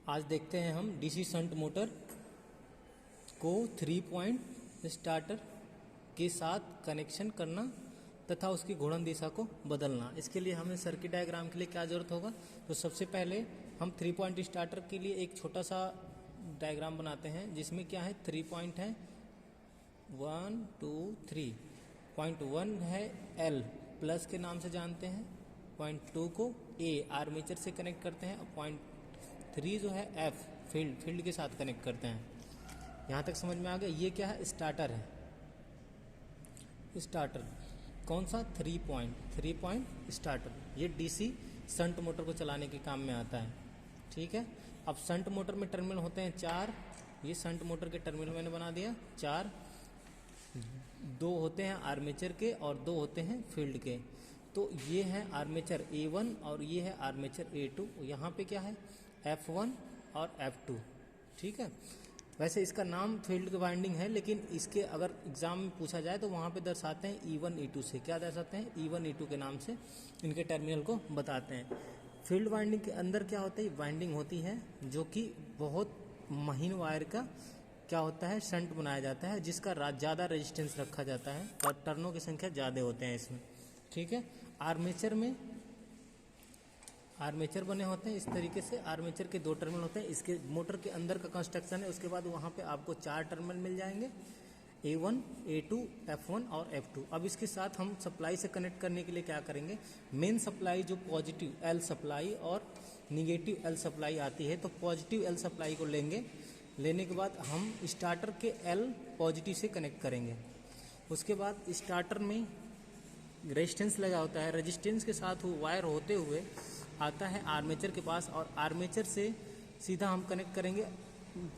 आज देखते हैं हम डीसी शंट मोटर को 3 पॉइंट स्टार्टर के साथ कनेक्शन करना तथा उसकी घूर्णन दिशा को बदलना। इसके लिए हमें सर्किट डायग्राम के लिए क्या ज़रूरत होगा, तो सबसे पहले हम 3 पॉइंट स्टार्टर के लिए एक छोटा सा डायग्राम बनाते हैं जिसमें क्या है 3 पॉइंट है 1 2 3। पॉइंट 1 है L प्लस के नाम से जानते हैं, पॉइंट 2 को A आर्मेचर से कनेक्ट करते हैं और पॉइंट 3 जो है F फील्ड के साथ कनेक्ट करते हैं। यहाँ तक समझ में आ गया। ये क्या है, स्टार्टर है। स्टार्टर कौन सा, 3 पॉइंट स्टार्टर। ये डीसी शंट मोटर को चलाने के काम में आता है। ठीक है, अब शंट मोटर में टर्मिनल होते हैं 4। ये शंट मोटर के टर्मिनल मैंने बना दिया 4। 2 होते हैं आर्मेचर के और 2 होते हैं फील्ड के। तो ये है आर्मेचर A1 और ये है आर्मेचर A2। यहाँ पे क्या है F1 और F2। ठीक है, वैसे इसका नाम फील्ड वाइंडिंग है, लेकिन इसके अगर एग्जाम में पूछा जाए तो वहाँ पे दर्शाते हैं E1 E2 से। क्या दर्शाते हैं, E1 E2 के नाम से इनके टर्मिनल को बताते हैं। फील्ड वाइंडिंग के अंदर क्या होता है, वाइंडिंग होती है जो कि बहुत महीन वायर का क्या होता है शंट बनाया जाता है, जिसका ज़्यादा रेजिस्टेंस रखा जाता है और टर्नों की संख्या ज़्यादा होते हैं इसमें। ठीक है, आर्मेचर में आर्मेचर बने होते हैं इस तरीके से। आर्मेचर के 2 टर्मिनल होते हैं। इसके मोटर के अंदर का कंस्ट्रक्शन है। उसके बाद वहाँ पे आपको 4 टर्मिनल मिल जाएंगे, A1 A2 F1 और F2। अब इसके साथ हम सप्लाई से कनेक्ट करने के लिए क्या करेंगे, मेन सप्लाई जो पॉजिटिव L सप्लाई और निगेटिव L सप्लाई आती है, तो पॉजिटिव L सप्लाई को लेने के बाद हम स्टार्टर के L पॉजिटिव से कनेक्ट करेंगे। उसके बाद स्टार्टर में रेजिस्टेंस लगा होता है, रेजिस्टेंस के साथ वो वायर होते हुए आता है आर्मेचर के पास और आर्मेचर से सीधा हम कनेक्ट करेंगे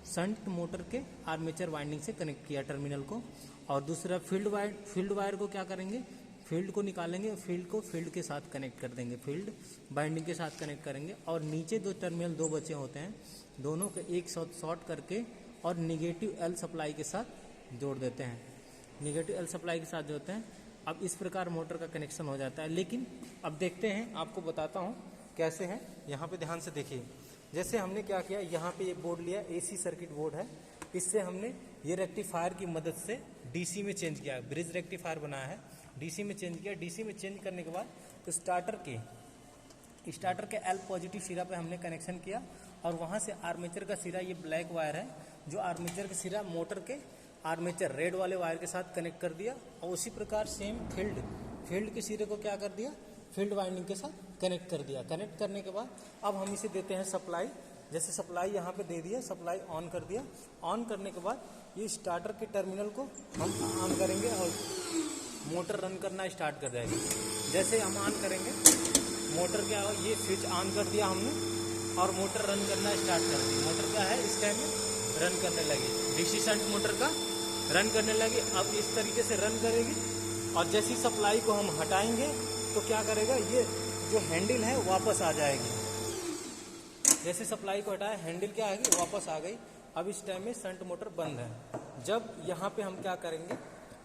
शंट मोटर के आर्मेचर वाइंडिंग से कनेक्ट किया टर्मिनल को। और दूसरा फील्ड वायर को क्या करेंगे, फील्ड को निकालेंगे, फील्ड को फील्ड के साथ कनेक्ट कर देंगे, फील्ड बाइंडिंग के साथ कनेक्ट करेंगे। और नीचे 2 टर्मिनल 2 बचे होते हैं, दोनों के एक शॉर्ट करके और निगेटिव L सप्लाई के साथ जोड़ देते हैं, निगेटिव L सप्लाई के साथ जोड़ते हैं। अब इस प्रकार मोटर का कनेक्शन हो जाता है। लेकिन अब देखते हैं, आपको बताता हूँ कैसे है। यहाँ पे ध्यान से देखिए, जैसे हमने क्या किया, यहाँ पे ये बोर्ड लिया, AC सर्किट बोर्ड है। इससे हमने ये रेक्टिफायर की मदद से DC में चेंज किया, ब्रिज रेक्टिफायर बनाया है, DC में चेंज किया। DC में चेंज करने के बाद तो स्टार्टर के L पॉजिटिव सिरा पे हमने कनेक्शन किया और वहाँ से आर्मेचर का सिरा, ये ब्लैक वायर है जो आर्मेचर का सिरा मोटर के आर्मेचर रेड वाले वायर के साथ कनेक्ट कर दिया। और उसी प्रकार सेम फील्ड के सिरे को क्या कर दिया, फील्ड वाइंडिंग के साथ कनेक्ट कर दिया। कनेक्ट करने के बाद अब हम इसे देते हैं सप्लाई। जैसे सप्लाई यहाँ पे दे दिया, सप्लाई ऑन कर दिया। ऑन करने के बाद ये स्टार्टर के टर्मिनल को हम ऑन करेंगे और मोटर रन करना स्टार्ट कर जाएगी। जैसे हम ऑन करेंगे, मोटर क्या हो, ये स्विच ऑन कर दिया हमने और मोटर रन करना स्टार्ट कर दी। मोटर क्या है इस टाइम में रन करने लगी, डीसी शंट मोटर का रन करने लगी। अब इस तरीके से रन करेगी और जैसी सप्लाई को हम हटाएंगे तो क्या करेगा, ये जो हैंडल है वापस आ जाएगी। जैसे सप्लाई को हटाया, हैंडल क्या आएगी, वापस आ गई। अब इस टाइम में शंट मोटर बंद है। जब यहाँ पे हम क्या करेंगे,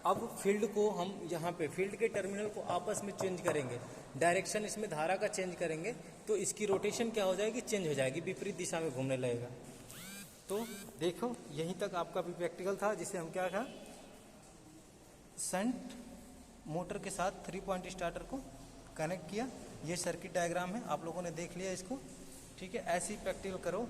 अब फील्ड को हम यहाँ पे फील्ड के टर्मिनल को आपस में चेंज करेंगे, डायरेक्शन इसमें धारा का चेंज करेंगे तो इसकी रोटेशन क्या हो जाएगी, चेंज हो जाएगी, विपरीत दिशा में घूमने लगेगा। तो देखो यहीं तक आपका भी प्रैक्टिकल था, जिसे हम क्या था, शंट मोटर के साथ 3 पॉइंट स्टार्टर को कनेक्ट किया। ये सर्किट डायग्राम है, आप लोगों ने देख लिया इसको। ठीक है, ऐसे ही प्रैक्टिकल करो।